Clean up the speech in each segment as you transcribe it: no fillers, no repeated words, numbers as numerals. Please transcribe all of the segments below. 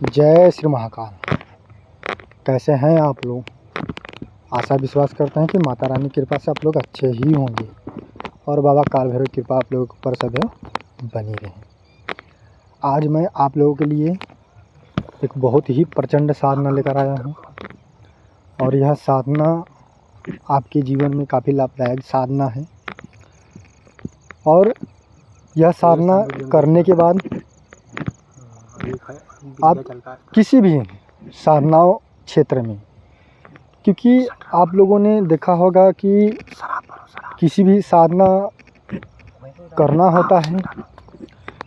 जय श्री महाकाल। कैसे हैं आप लोग? आशा विश्वास करते हैं कि माता रानी की कृपा से आप लोग अच्छे ही होंगे और बाबा काल भैरव की कृपा आप लोगों के ऊपर सदैव बनी रहे। आज मैं आप लोगों के लिए एक बहुत ही प्रचंड साधना लेकर आया हूं और यह साधना आपके जीवन में काफ़ी लाभदायक साधना है। और यह साधना करने के बाद आप किसी भी साधनाओं क्षेत्र में, क्योंकि आप लोगों ने देखा होगा कि किसी भी साधना करना होता है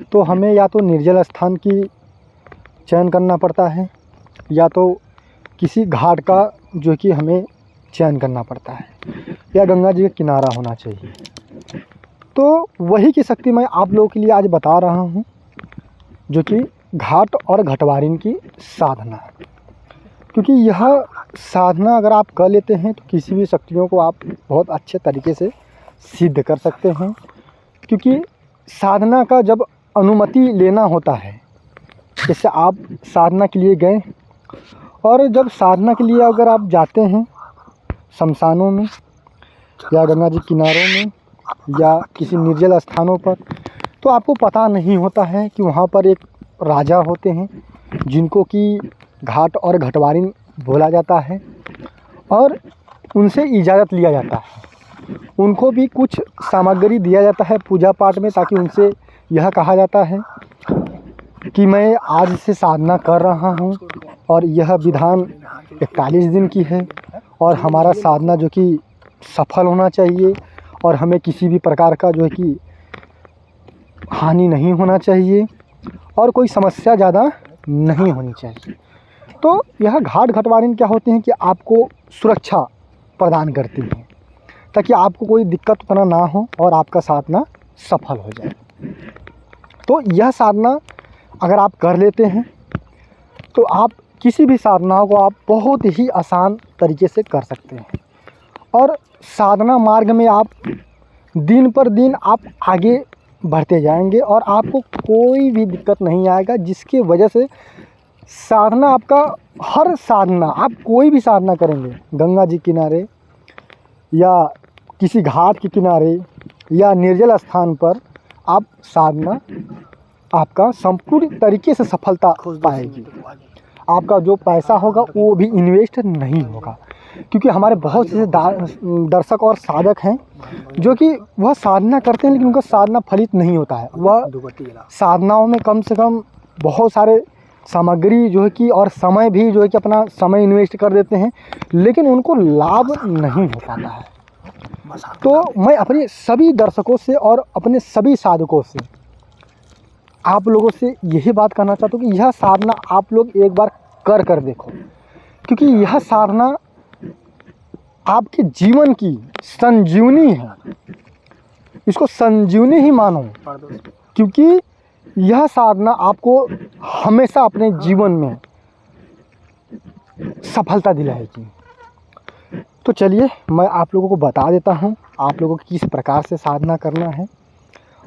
तो हमें या तो निर्जल स्थान की चयन करना पड़ता है या तो किसी घाट का जो कि हमें चयन करना पड़ता है या गंगा जी का किनारा होना चाहिए। तो वही की शक्ति मैं आप लोगों के लिए आज बता रहा हूँ, जो कि घाट और घटवारिन की साधना। क्योंकि यह साधना अगर आप कर लेते हैं तो किसी भी शक्तियों को आप बहुत अच्छे तरीके से सिद्ध कर सकते हैं। क्योंकि साधना का जब अनुमति लेना होता है, जैसे आप साधना के लिए गए और जब साधना के लिए अगर आप जाते हैं शमशानों में या गंगा जी किनारों में या किसी निर्जल स्थानों पर, तो आपको पता नहीं होता है कि वहाँ पर एक राजा होते हैं जिनको कि घाट और घटवारिन बोला जाता है और उनसे इजाज़त लिया जाता है। उनको भी कुछ सामग्री दिया जाता है पूजा पाठ में, ताकि उनसे यह कहा जाता है कि मैं आज से साधना कर रहा हूँ और यह विधान 41 दिन की है और हमारा साधना जो कि सफल होना चाहिए और हमें किसी भी प्रकार का जो है कि हानि नहीं होना चाहिए और कोई समस्या ज़्यादा नहीं होनी चाहिए। तो यह घाट घटवारिन क्या होते हैं कि आपको सुरक्षा प्रदान करती हैं ताकि आपको कोई दिक्कत उतना ना हो और आपका साधना सफल हो जाए। तो यह साधना अगर आप कर लेते हैं तो आप किसी भी साधना को आप बहुत ही आसान तरीके से कर सकते हैं और साधना मार्ग में आप दिन पर दिन आप आगे बढ़ते जाएंगे और आपको कोई भी दिक्कत नहीं आएगा, जिसकी वजह से साधना आपका हर साधना आप कोई भी साधना करेंगे गंगा जी किनारे या किसी घाट के किनारे या निर्जल स्थान पर, आप साधना आपका संपूर्ण तरीके से सफलता पाएगी। आपका जो पैसा होगा वो भी इन्वेस्ट नहीं होगा। क्योंकि हमारे बहुत से दर्शक और साधक हैं जो कि वह साधना करते हैं लेकिन उनका साधना फलित नहीं होता है। वह साधनाओं में कम से कम बहुत सारे सामग्री जो है कि और समय भी जो है कि अपना समय इन्वेस्ट कर देते हैं, लेकिन उनको लाभ नहीं हो पाता है। तो मैं अपने सभी दर्शकों से और अपने सभी साधकों से आप लोगों से यही बात कहना चाहता हूँ कि यह साधना आप लोग एक बार कर देखो। क्योंकि यह साधना आपके जीवन की संजीवनी है, इसको संजीवनी ही मानो। क्योंकि यह साधना आपको हमेशा अपने जीवन में सफलता दिलाएगी। तो चलिए मैं आप लोगों को बता देता हूँ आप लोगों को किस प्रकार से साधना करना है।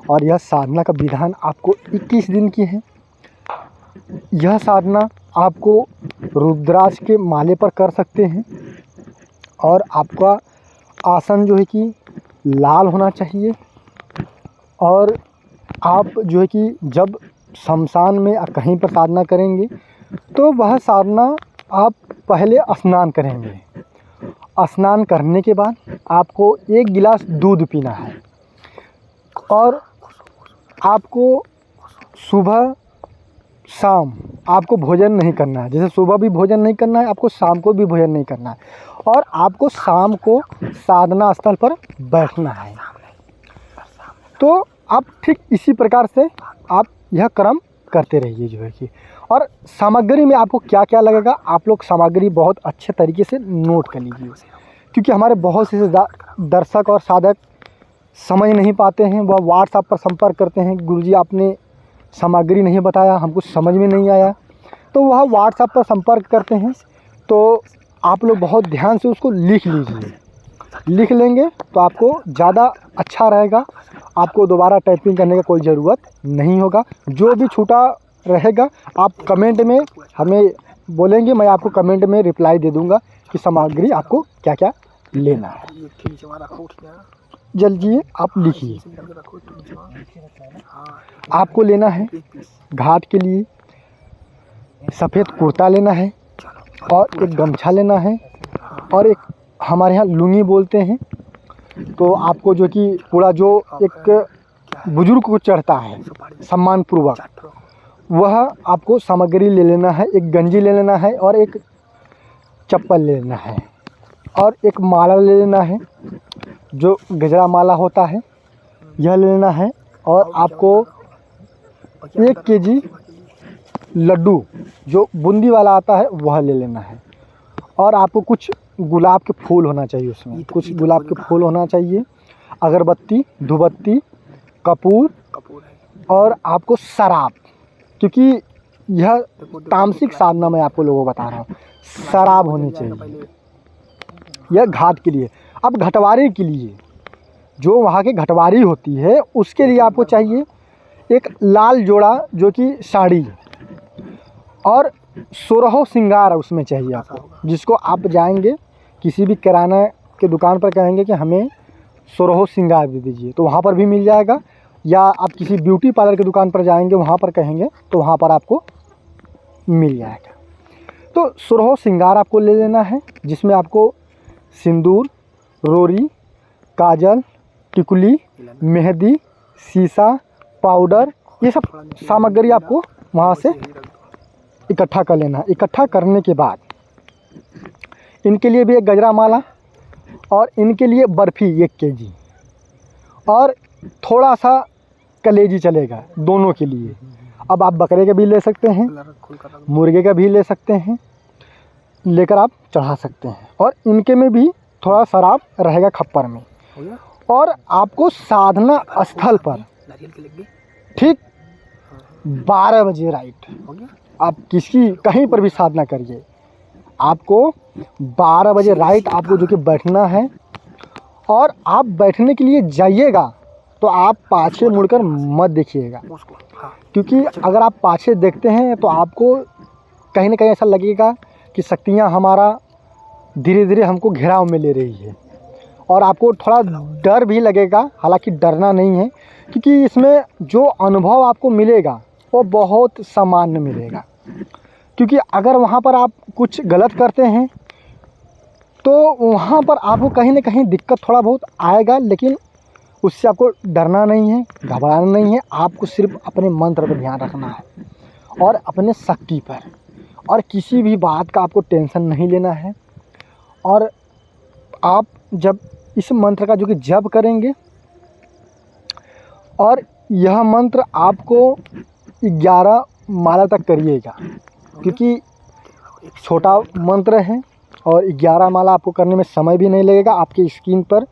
और यह साधना का विधान आपको 21 दिन की है। यह साधना आपको रुद्राक्ष के माले पर कर सकते हैं और आपका आसन जो है कि लाल होना चाहिए। और आप जो है कि जब शमशान में कहीं पर साधना करेंगे तो वह साधना आप पहले स्नान करेंगे। स्नान करने के बाद आपको 1 गिलास दूध पीना है और आपको सुबह शाम आपको भोजन नहीं करना है। जैसे सुबह भी भोजन नहीं करना है, आपको शाम को भी भोजन नहीं करना है और आपको शाम को साधना स्थल पर बैठना है। तो आप ठीक इसी प्रकार से आप यह क्रम करते रहिए जो है कि। और सामग्री में आपको क्या क्या लगेगा, आप लोग सामग्री बहुत अच्छे तरीके से नोट कर लीजिए। क्योंकि हमारे बहुत से दर्शक और साधक समझ नहीं पाते हैं, वह व्हाट्सएप पर संपर्क करते हैं, गुरुजी आपने सामग्री नहीं बताया, हमको समझ में नहीं आया। तो वह व्हाट्सएप पर संपर्क करते हैं। तो आप लोग बहुत ध्यान से उसको लिख लीजिए। लिख लेंगे तो आपको ज़्यादा अच्छा रहेगा, आपको दोबारा टाइपिंग करने का कोई ज़रूरत नहीं होगा। जो भी छूटा रहेगा आप कमेंट में हमें बोलेंगे, मैं आपको कमेंट में रिप्लाई दे दूंगा कि सामग्री आपको क्या क्या लेना है। जल्दी आप लिखिए। आपको लेना है घाट के लिए सफ़ेद कुर्ता लेना है और एक गमछा लेना है और एक हमारे यहाँ लुंगी बोलते हैं, तो आपको जो कि पूरा जो एक बुजुर्ग को चढ़ता है सम्मानपूर्वक, वह आपको सामग्री ले लेना है। एक गंजी ले लेना है और एक चप्पल ले लेना है और एक माला ले लेना है, जो गजरा माला होता है, यह ले लेना है। और आपको 1 केजी लड्डू जो बूंदी वाला आता है वह ले लेना है। और आपको कुछ गुलाब के फूल होना चाहिए, उसमें कुछ गुलाब के फूल होना चाहिए, अगरबत्ती, धूपबत्ती, कपूर और आपको शराब, क्योंकि यह तामसिक साधना मैं आपको लोगों को बता रहा हूँ, शराब होनी चाहिए यह घाट के लिए। अब घटवारी के लिए, जो वहाँ की घटवारी होती है, उसके लिए आपको चाहिए एक लाल जोड़ा जो कि साड़ी और 16 श्रृंगार उसमें चाहिए आपको, जिसको आप जाएंगे किसी भी किराना के दुकान पर कहेंगे कि हमें 16 श्रृंगार दे दीजिए, तो वहाँ पर भी मिल जाएगा। या आप किसी ब्यूटी पार्लर की दुकान पर जाएंगे, वहाँ पर कहेंगे तो वहाँ पर आपको मिल जाएगा। तो 16 श्रृंगार आपको ले लेना है, जिसमें आपको सिंदूर, रोरी, काजल, टिकुली, मेहंदी, शीशा, पाउडर, ये सब सामग्री आपको वहाँ से इकट्ठा कर लेना है। इकट्ठा करने के बाद इनके लिए भी एक गजरा माला और इनके लिए बर्फ़ी 1 केजी और थोड़ा सा कलेजी चलेगा दोनों के लिए। अब आप बकरे का भी ले सकते हैं, मुर्गे का भी ले सकते हैं, लेकर आप चढ़ा सकते हैं। और इनके में भी थोड़ा शराब रहेगा खप्पर में। और आपको साधना स्थल पर ठीक 12 बजे राइट, आप किसी कहीं पर भी साधना करिए, आपको 12 बजे राइट आपको जो कि बैठना है। और आप बैठने के लिए जाइएगा तो आप पाछे मुड़कर मत देखिएगा, क्योंकि अगर आप पाछे देखते हैं तो आपको कहीं ना कहीं ऐसा लगेगा कि शक्तियाँ हमारा धीरे धीरे हमको घेराव में ले रही है और आपको थोड़ा डर भी लगेगा। हालांकि डरना नहीं है, क्योंकि इसमें जो अनुभव आपको मिलेगा वो बहुत सामान्य मिलेगा। क्योंकि अगर वहाँ पर आप कुछ गलत करते हैं तो वहाँ पर आपको कहीं ना कहीं दिक्कत थोड़ा बहुत आएगा, लेकिन उससे आपको डरना नहीं है, घबराना नहीं है। आपको सिर्फ अपने मंत्र पर ध्यान रखना है और अपने शक्ति पर, और किसी भी बात का आपको टेंशन नहीं लेना है। और आप जब इस मंत्र का जो कि जप करेंगे, और यह मंत्र आपको 11 माला तक करिएगा, क्योंकि छोटा मंत्र है और 11 माला आपको करने में समय भी नहीं लगेगा। आपकी स्क्रीन पर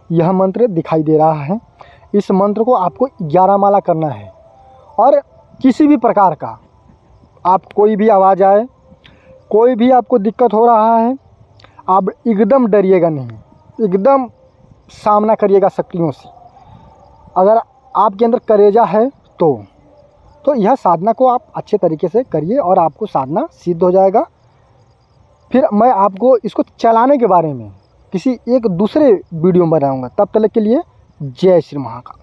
यह मंत्र दिखाई दे रहा है, इस मंत्र को आपको 11 माला करना है। और किसी भी प्रकार का आप कोई भी आवाज़ आए, कोई भी आपको दिक्कत हो रहा है, आप एकदम डरिएगा नहीं, एकदम सामना करिएगा शक्तियों से। अगर आपके अंदर करेजा है तो यह साधना को आप अच्छे तरीके से करिए और आपको साधना सिद्ध हो जाएगा। फिर मैं आपको इसको चलाने के बारे में किसी एक दूसरे वीडियो में बताऊंगा। तब तक के लिए जय श्री महाकाल।